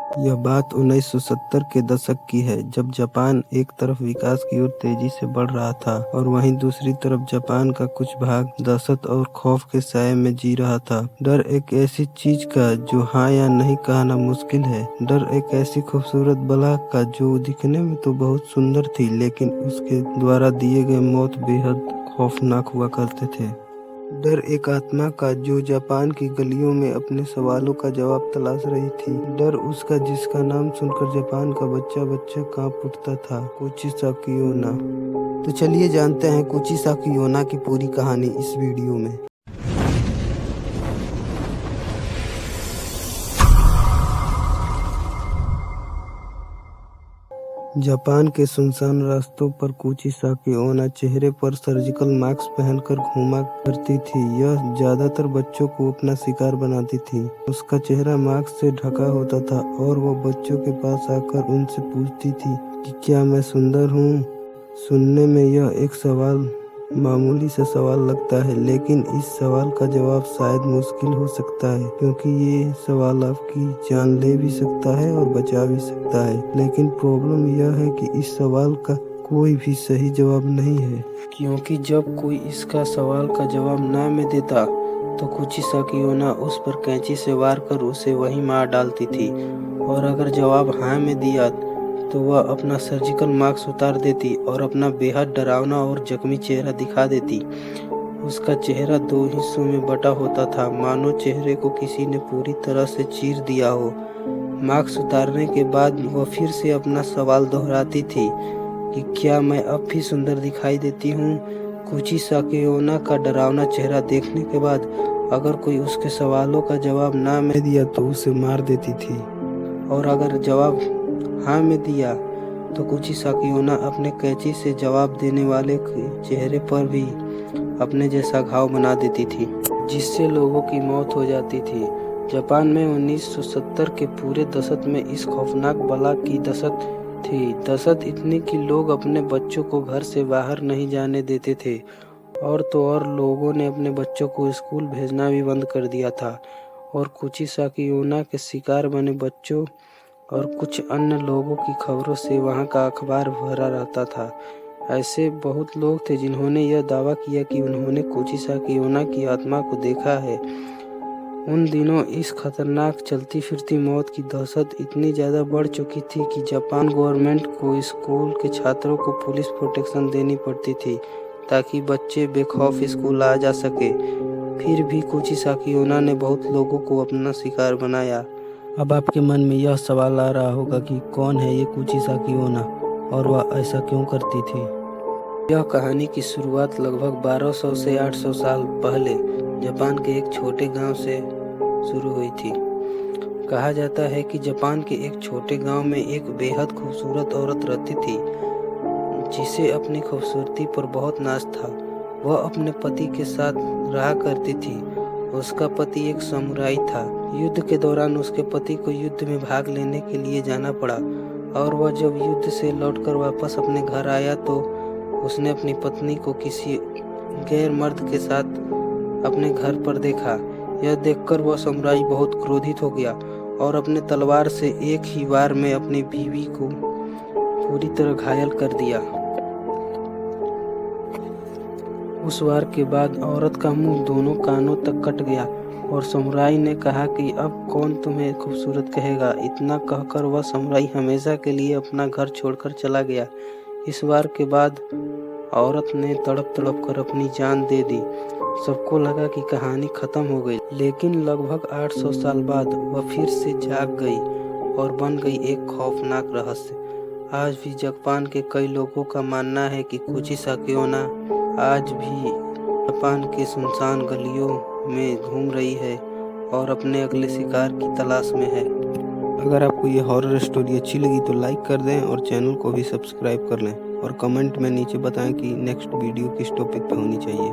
यह बात 1970 के दशक की है, जब जापान एक तरफ विकास की ओर तेजी से बढ़ रहा था और वहीं दूसरी तरफ जापान का कुछ भाग दहशत और खौफ के साये में जी रहा था। डर एक ऐसी चीज का जो हाँ या नहीं कहना मुश्किल है। डर एक ऐसी खूबसूरत बला का जो दिखने में तो बहुत सुंदर थी, लेकिन उसके द्वारा दिए गए मौत बेहद खौफनाक हुआ करते थे। डर एक आत्मा का जो जापान की गलियों में अपने सवालों का जवाब तलाश रही थी। डर उसका जिसका नाम सुनकर जापान का बच्चा बच्चा कांप उठता था, कुचिसाकी ओना। तो चलिए जानते हैं कुचिसाकी ओना की पूरी कहानी इस वीडियो में। जापान के सुनसान रास्तों पर कुचिसाकी ओना चेहरे पर सर्जिकल मास्क पहनकर घूमा करती थी। यह ज्यादातर बच्चों को अपना शिकार बनाती थी। उसका चेहरा मास्क से ढका होता था और वह बच्चों के पास आकर उनसे पूछती थी कि क्या मैं सुंदर हूँ। सुनने में यह एक सवाल मामूली सा सवाल लगता है, लेकिन इस सवाल का जवाब शायद मुश्किल हो सकता है, क्योंकि ये सवाल आपकी जान ले भी सकता है और बचा भी सकता है। लेकिन प्रॉब्लम यह है कि इस सवाल का कोई भी सही जवाब नहीं है, क्योंकि जब कोई इसका सवाल का जवाब ना में देता तो कुचिसाकी ओना उस पर कैंची से वार कर उसे वहीं मार डालती थी, और अगर जवाब हाँ में दिया तो वह अपना सर्जिकल मास्क उतार देती और अपना बेहद डरावना और जख्मी चेहरा दिखा देती। उसका चेहरा दो हिस्सों में बटा होता था, मानो चेहरे को किसी ने पूरी तरह से चीर दिया हो। मास्क उतारने के बाद वह फिर से अपना सवाल दोहराती थी कि क्या मैं अब भी सुंदर दिखाई देती हूँ। कुचिसाकी ओना का डरावना चेहरा देखने के बाद अगर कोई उसके सवालों का जवाब ना में दिया तो उसे मार देती थी, और अगर जवाब हाँ में दिया तो कुचिसाकी ओना अपने कैंची से जवाब देने वाले के चेहरे पर भी अपने जैसा घाव बना देती थी, जिससे लोगों की मौत हो जाती थी। जापान में 1970 के पूरे दशक में इस खौफनाक बला की दहशत थी। दहशत इतनी कि लोग अपने बच्चों को घर से बाहर नहीं जाने देते थे, और तो और लोगों ने अपने बच्चों को स्कूल भेजना भी बंद कर दिया था। और कुचिसाकी ओना के शिकार बने बच्चों और कुछ अन्य लोगों की खबरों से वहां का अखबार भरा रहता था। ऐसे बहुत लोग थे जिन्होंने यह दावा किया कि उन्होंने कुचिसाकी ओना की आत्मा को देखा है। उन दिनों इस खतरनाक चलती फिरती मौत की दहशत इतनी ज़्यादा बढ़ चुकी थी कि जापान गवर्नमेंट को स्कूल के छात्रों को पुलिस प्रोटेक्शन देनी पड़ती थी ताकि बच्चे बेखौफ स्कूल आ जा सके। फिर भी कुचिसाकी ओना ने बहुत लोगों को अपना शिकार बनाया। अब आपके मन में यह सवाल आ रहा होगा कि कौन है ये कुचिसाकी ओना और वह ऐसा क्यों करती थी। यह कहानी की शुरुआत लगभग 1200 से 800 साल पहले जापान के एक छोटे गांव से शुरू हुई थी। कहा जाता है कि जापान के एक छोटे गांव में एक बेहद खूबसूरत औरत रहती थी, जिसे अपनी खूबसूरती पर बहुत नाज था। वह अपने पति के साथ रहा करती थी। उसका पति एक समुराई था। युद्ध के दौरान उसके पति को युद्ध में भाग लेने के लिए जाना पड़ा, और वह जब युद्ध से लौटकर वापस अपने घर आया तो उसने अपनी पत्नी को किसी गैर मर्द के साथ अपने घर पर देखा। यह देखकर वह समुराई बहुत क्रोधित हो गया और अपने तलवार से एक ही वार में अपनी बीवी को पूरी तरह घायल कर दिया। उस वार के बाद औरत का मुंह दोनों कानों तक कट गया और समुराई ने कहा कि अब कौन तुम्हें खूबसूरत कहेगा। इतना कहकर वह समुराई हमेशा के लिए अपना घर छोड़कर चला गया। इस वार के बाद औरत ने तड़प तड़प कर अपनी जान दे दी। सबको लगा कि कहानी खत्म हो गई, लेकिन लगभग 800 साल बाद वह फिर से जाग गई और बन गई एक खौफनाक रहस्य। आज भी जापान के कई लोगों का मानना है कि कुचिसाकी ओना आज भी जापान के सुनसान गलियों में घूम रही है और अपने अगले शिकार की तलाश में है। अगर आपको ये हॉरर स्टोरी अच्छी लगी तो लाइक कर दें और चैनल को भी सब्सक्राइब कर लें, और कमेंट में नीचे बताएं कि नेक्स्ट वीडियो किस टॉपिक पे होनी चाहिए।